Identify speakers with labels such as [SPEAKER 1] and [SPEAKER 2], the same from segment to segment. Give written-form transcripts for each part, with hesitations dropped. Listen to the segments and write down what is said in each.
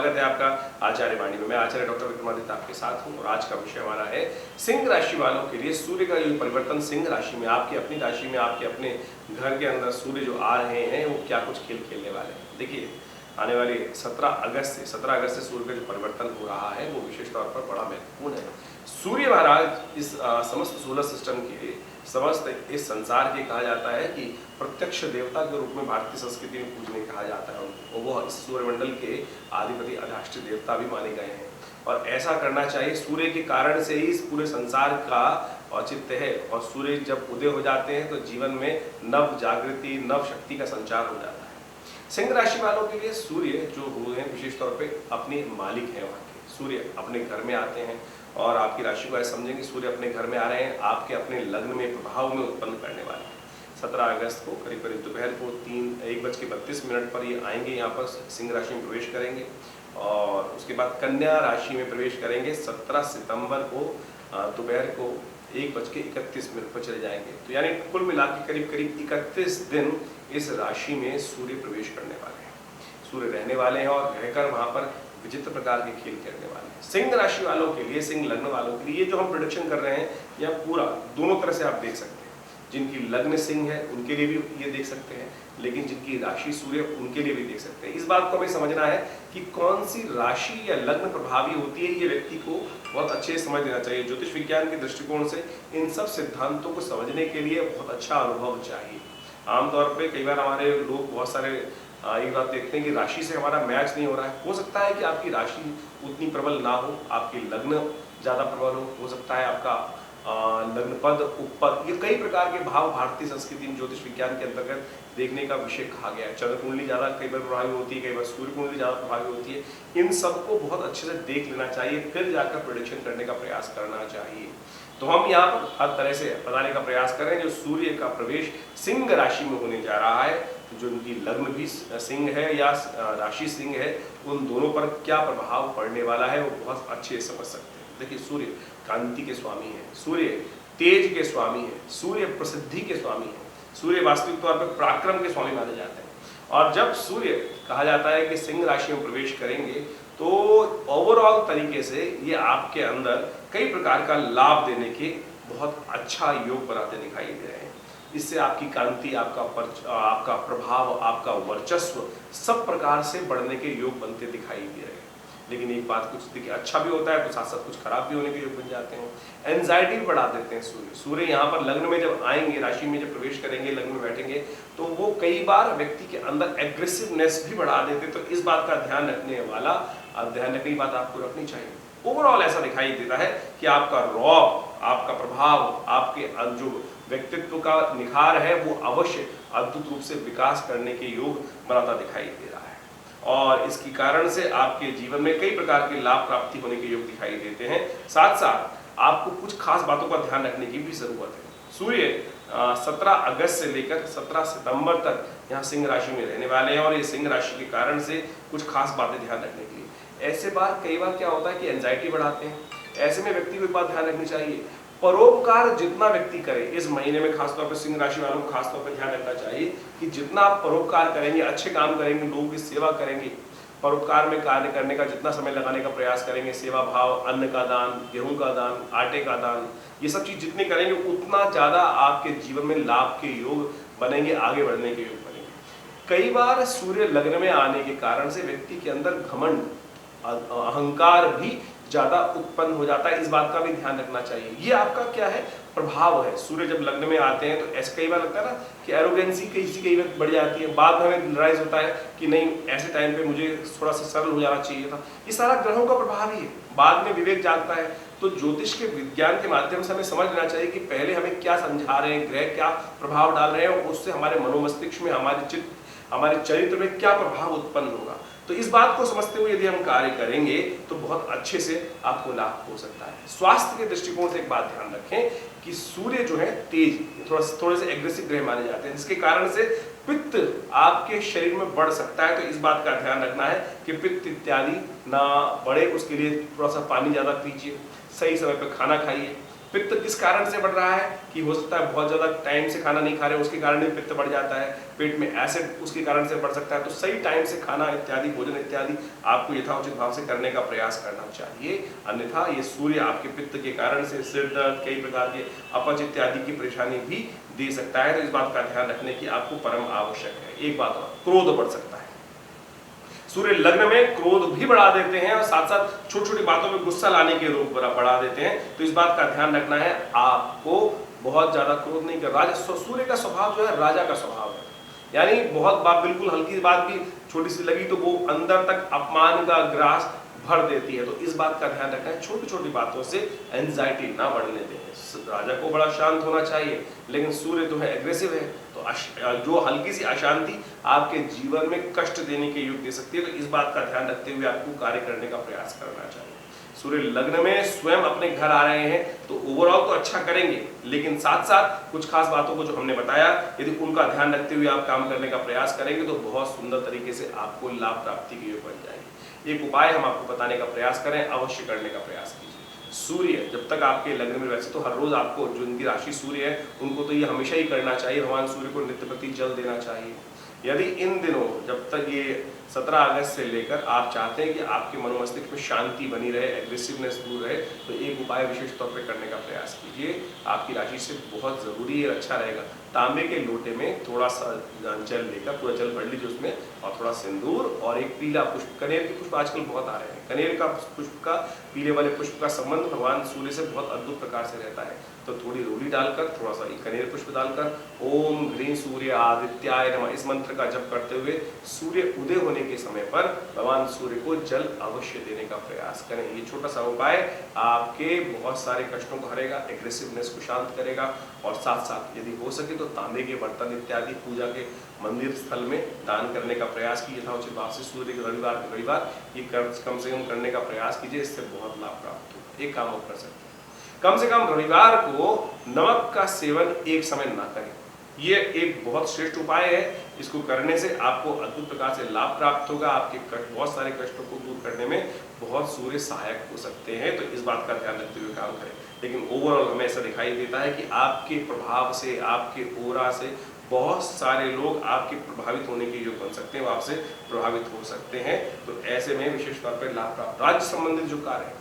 [SPEAKER 1] स्वागत है आपका आचार्य वाणी में। मैं आचार्य डॉक्टर विक्रमादित्य आपके साथ हूँ और आज का विषय हमारा है सिंह राशि वालों के लिए सूर्य का जो परिवर्तन सिंह राशि में, आपकी अपनी राशि में, आपके अपने घर के अंदर सूर्य जो आ रहे हैं वो क्या कुछ खेल खेलने वाले हैं। देखिए, आने वाले 17 अगस्त से सूर्य का जो परिवर्तन हो रहा है वो विशेष तौर पर बड़ा महत्वपूर्ण है। सूर्य महाराज इस समस्त सोलर सिस्टम के, समस्त इस संसार के कहा जाता है कि प्रत्यक्ष देवता के रूप में भारतीय संस्कृति में पूजने कहा जाता है उनको। वो इस सूर्यमंडल के आधिपति अधिष्ठात्री देवता भी माने गए हैं और ऐसा करना चाहिए। सूर्य के कारण से ही इस पूरे संसार का औचित्य है और सूर्य जब उदय हो जाते हैं तो जीवन में नव जागृति, नव शक्ति का संचार हो जाता है। सिंह राशि वालों के लिए सूर्य जो हुए हैं विशेष तौर पे अपने मालिक हैं। वहाँ के सूर्य अपने घर में आते हैं और आपकी राशि को ऐसे समझेंगे सूर्य अपने घर में आ रहे हैं, आपके अपने लग्न में प्रभाव में उत्पन्न करने वाले हैं। 17 अगस्त को करीब करीब दोपहर को 1:32 पर ये आएंगे, यहाँ पर सिंह राशि में प्रवेश करेंगे और उसके बाद कन्या राशि में प्रवेश करेंगे। 17 सितंबर को दोपहर को 1:31 पर चले जाएंगे। तो यानी कुल मिला के करीब करीब 31 दिन इस राशि में सूर्य प्रवेश करने वाले हैं। सूर्य रहने वाले हैं और रहकर वहां पर विचित्र प्रकार के खेल खेलने वाले हैं। सिंह राशि वालों के लिए, सिंह लग्न वालों के लिए ये जो हम प्रेडिक्शन कर रहे हैं यह पूरा दोनों तरह से आप देख सकते हैं। जिनकी लग्न सिंह है उनके लिए भी ये देख सकते हैं, लेकिन जिनकी राशि सूर्य उनके लिए भी देख सकते हैं। इस बात को हमें समझना है कि कौन सी राशि या लग्न प्रभावी होती है, ये व्यक्ति को बहुत अच्छे से समझ लेना चाहिए। ज्योतिष विज्ञान के दृष्टिकोण से इन सब सिद्धांतों को समझने के लिए बहुत अच्छा अनुभव चाहिए। आमतौर पर कई बार हमारे लोग बहुत सारे एक बात देखते हैं कि राशि से हमारा मैच नहीं हो रहा है। हो सकता है कि आपकी राशि उतनी प्रबल ना हो, आपकी लग्न ज़्यादा प्रबल हो सकता है आपका लग्न पद, उपपद, ये कई प्रकार के भाव भारतीय संस्कृति में ज्योतिष विज्ञान के अंतर्गत देखने का विषय कहा गया है। चंद्र कुंडली ज़्यादा कई बार प्रभावी होती है, कई बार सूर्य कुंडली ज़्यादा प्रभावी होती है। इन सबको बहुत अच्छे से देख लेना चाहिए, फिर जाकर प्रेडिक्शन करने का प्रयास करना चाहिए। तो हम यहाँ पर हर तरह से बताने का प्रयास करें जो सूर्य का प्रवेश सिंह राशि में होने जा रहा है, जो उनकी लग्न भी सिंह है या राशि सिंह है, उन दोनों पर क्या प्रभाव पड़ने वाला है वो बहुत अच्छे से समझ सकते हैं। देखिए, सूर्य कांति के स्वामी है, सूर्य तेज के स्वामी है, सूर्य प्रसिद्धि के स्वामी है, सूर्य वास्तविक तौर पर पराक्रम के स्वामी माने जाते हैं। और जब सूर्य कहा जाता है कि सिंह राशि में प्रवेश करेंगे तो ओवरऑल तरीके से ये आपके अंदर कई प्रकार का लाभ देने के बहुत अच्छा योग बनाते दिखाई दे रहे हैं। इससे आपकी कांति, आपका प्रभाव, आपका वर्चस्व सब प्रकार से बढ़ने के योग बनते दिखाई दे रहे हैं। लेकिन एक बात कुछ देखिए, अच्छा भी होता है तो साथ साथ कुछ खराब भी होने के योग बन जाते हैं। एंजाइटी भी बढ़ा देते हैं सूर्य यहाँ पर लग्न में जब आएंगे, राशि में जब प्रवेश करेंगे, लग्न में बैठेंगे तो वो कई बार व्यक्ति के अंदर एग्रेसिवनेस भी बढ़ा देते हैं। तो इस बात का ध्यान रखने की बात आपको रखनी चाहिए। ओवरऑल ऐसा दिखाई देता है कि आपका रौब, आपका प्रभाव, आपके जो व्यक्तित्व का निखार है वो अवश्य अद्भुत रूप से विकास करने के योग बनाता दिखाई दे रहा है। और इसकी कारण से आपके जीवन में कई प्रकार के लाभ प्राप्ति होने के योग दिखाई देते हैं। साथ साथ आपको कुछ खास बातों का ध्यान रखने की भी जरूरत है। सूर्य 17 अगस्त से लेकर 17 सितंबर तक यहाँ सिंह राशि में रहने वाले हैं और ये सिंह राशि के कारण से कुछ खास बातें ध्यान रखने के लिए। ऐसे कई बार क्या होता है कि एंजाइटी बढ़ाते हैं। ऐसे में व्यक्ति को एक बात ध्यान रखनी चाहिए, परोपकार जितना व्यक्ति करे इस महीने में, खासतौर पर सिंह राशि वालों को खासतौर पर ध्यान रखना चाहिए कि जितना आप परोपकार करेंगे, अच्छे काम करेंगे, लोगों की सेवा करेंगे, परोपकार में कार्य करने का जितना समय लगाने का प्रयास करेंगे, सेवा भाव, अन्न का दान, गेहूं का दान, आटे का दान, ये सब चीज जितनी करेंगे उतना ज्यादा आपके जीवन में लाभ के योग बनेंगे, आगे बढ़ने के योग बनेंगे। कई बार सूर्य लग्न में आने के कारण से व्यक्ति के अंदर घमंड, अहंकार भी ज्यादा उत्पन्न हो जाता है। इस बात का भी ध्यान रखना चाहिए। ये आपका क्या है, प्रभाव है। सूर्य जब लग्न में आते हैं तो ऐसे कई बार लगता है ना कि एरोगेंसी कई बार बढ़ जाती है। बाद में हमें रियलाइज होता है कि नहीं, ऐसे टाइम पे मुझे थोड़ा सा सरल हो जाना चाहिए था। ये सारा ग्रहों का प्रभाव ही है। बाद में विवेक जागता है। तो ज्योतिष के विज्ञान के माध्यम से हमें समझ लेना चाहिए कि पहले हमें क्या समझा रहे हैं, ग्रह क्या प्रभाव डाल रहे हैं और उससे हमारे मनोमस्तिष्क में, हमारे चरित्र में क्या प्रभाव उत्पन्न होगा। तो इस बात को समझते हुए यदि हम कार्य करेंगे तो बहुत अच्छे से आपको लाभ हो सकता है। स्वास्थ्य के दृष्टिकोण से एक बात ध्यान रखें कि सूर्य जो है तेज, थोड़े से एग्रेसिव ग्रह माने जाते हैं, जिसके कारण से पित्त आपके शरीर में बढ़ सकता है। तो इस बात का ध्यान रखना है कि पित्त इत्यादि ना बढ़े, उसके लिए थोड़ा सा पानी ज्यादा पीजिए, सही समय पर खाना खाइए, पित्त किस कारण से बढ़ रहा है कि हो सकता है बहुत ज़्यादा टाइम से खाना नहीं खा रहे, उसके कारण भी पित्त बढ़ जाता है। पेट में एसिड उसके कारण से बढ़ सकता है। तो सही टाइम से खाना इत्यादि, भोजन इत्यादि आपको यथाउचित भाव से करने का प्रयास करना चाहिए, अन्यथा ये सूर्य आपके पित्त के कारण से सिर दर्द, कई प्रकार के अपच इत्यादि की परेशानी भी दे सकता है। तो इस बात का ध्यान रखने की आपको परम आवश्यक है। एक बात और, क्रोध बढ़ सकता है। सूर्य लग्न में क्रोध भी बढ़ा देते हैं और साथ साथ छोटी छोटी बातों में गुस्सा लाने के रूप बढ़ा देते हैं। तो इस बात का ध्यान रखना है, आपको बहुत ज्यादा क्रोध नहीं कर। राजा सूर्य का स्वभाव जो है राजा का स्वभाव है, यानी बहुत बात, बिल्कुल हल्की बात भी छोटी सी लगी तो वो अंदर तक अपमान का ग्रास भर देती है। तो इस बात का ध्यान रखना है, छोटी छोटी बातों से एंजाइटी ना बढ़ने दें। राजा को बड़ा शांत होना चाहिए, लेकिन सूर्य तो है एग्रेसिव है, तो जो हल्की सी अशांति आपके जीवन में कष्ट देने के योग दे सकती है। तो इस बात का ध्यान रखते हुए आपको कार्य करने का प्रयास करना चाहिए। सूर्य लग्न में स्वयं अपने घर आ रहे हैं तो ओवरऑल तो अच्छा करेंगे, लेकिन साथ साथ कुछ खास बातों को जो हमने बताया, यदि उनका ध्यान रखते हुए आप काम करने का प्रयास करेंगे तो बहुत सुंदर तरीके से आपको लाभ प्राप्ति के योग बन जाएंगे। एक उपाय हम आपको बताने का प्रयास करें, अवश्य करने का प्रयास कीजिए। सूर्य जब तक आपके लग्न में, वैसे तो हर रोज आपको, जो इनकी राशि सूर्य है उनको तो ये हमेशा ही करना चाहिए, भगवान सूर्य को नित्य प्रति जल देना चाहिए। यदि इन दिनों जब तक ये 17 अगस्त से लेकर आप चाहते हैं कि आपके मनोमस्तिष्क में शांति बनी रहे, एग्रेसिवनेस दूर रहे, तो एक उपाय विशेष तौर पे करने का प्रयास कीजिए। आपकी राशि से बहुत जरूरी है, अच्छा रहेगा। तांबे के लोटे में थोड़ा सा जल लेकर, पूरा जल भर लीजिए उसमें, और थोड़ा सिंदूर और एक पीला पुष्प, कनेर के पुष्प आजकल बहुत आ रहे हैं, कनेर का पुष्प का, पीले वाले पुष्प का संबंध भगवान सूर्य से बहुत अद्भुत प्रकार से रहता है। तो थोड़ी रोली डालकर, थोड़ा सा कनेर पुष्प डालकर, ओम ह्रीं सूर्य आदित्याय नमः, इस मंत्र का जप करते हुए सूर्य उदय होने के समय पर भगवान सूर्य को जल अवश्य देने का प्रयास करें। ये छोटा सा उपाय आपके बहुत सारे कष्टों को हरेगा, एग्रेसिवनेस को शांत करेगा, और साथ साथ यदि हो सके तो तांबे के बर्तन इत्यादि पूजा के मंदिर स्थल में दान करने का प्रयास कीजिए। यथाउचित भाव से सूर्य के रविवार ये कम से कम करने का प्रयास कीजिए, इससे बहुत लाभ प्राप्त होगा। एक काम और कर सकते हैं, कम से कम रविवार को नमक का सेवन एक समय ना करें। ये एक बहुत श्रेष्ठ उपाय है, इसको करने से आपको अद्भुत प्रकार से लाभ प्राप्त होगा। आपके बहुत सारे कष्टों को दूर करने में बहुत सूर्य सहायक हो सकते हैं। तो इस बात का ध्यान रखते हुए काम करें। लेकिन ओवरऑल हमें ऐसा दिखाई देता है कि आपके प्रभाव से, आपके ओरा से बहुत सारे लोग आपके प्रभावित होने के योग बन सकते हैं, वो आपसे प्रभावित हो सकते हैं। तो ऐसे में विशेष तौर पर लाभ प्राप्त, राज्य संबंधित जो कार्य है,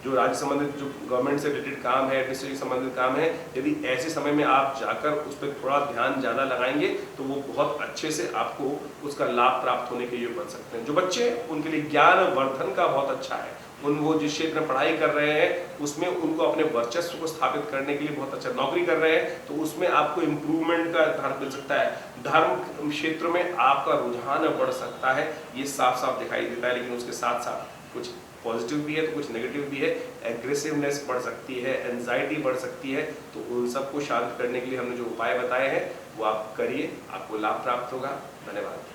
[SPEAKER 1] जो राज्य संबंधित, जो गवर्नमेंट से रिलेटेड काम है, एडमिनिस्ट्रेशन संबंधित काम है, यदि ऐसे समय में आप जाकर उस पर थोड़ा ध्यान ज़्यादा लगाएंगे तो वो बहुत अच्छे से आपको उसका लाभ प्राप्त होने के योग बन सकते हैं। जो बच्चे हैं उनके लिए ज्ञान वर्धन का बहुत अच्छा है, वो जिस क्षेत्र में पढ़ाई कर रहे हैं उसमें उनको अपने वर्चस्व को स्थापित करने के लिए बहुत अच्छा, नौकरी कर रहे हैं तो उसमें आपको इम्प्रूवमेंट का धार मिल सकता है, धर्म क्षेत्र में आपका रुझान बढ़ सकता है, ये साफ साफ दिखाई देता है। लेकिन उसके साथ साथ कुछ पॉजिटिव भी है तो कुछ नेगेटिव भी है, एग्रेसिवनेस बढ़ सकती है, एंजाइटी बढ़ सकती है। तो उन सबको शांत करने के लिए हमने जो उपाय बताए हैं वो आप करिए, आपको लाभ प्राप्त होगा। धन्यवाद।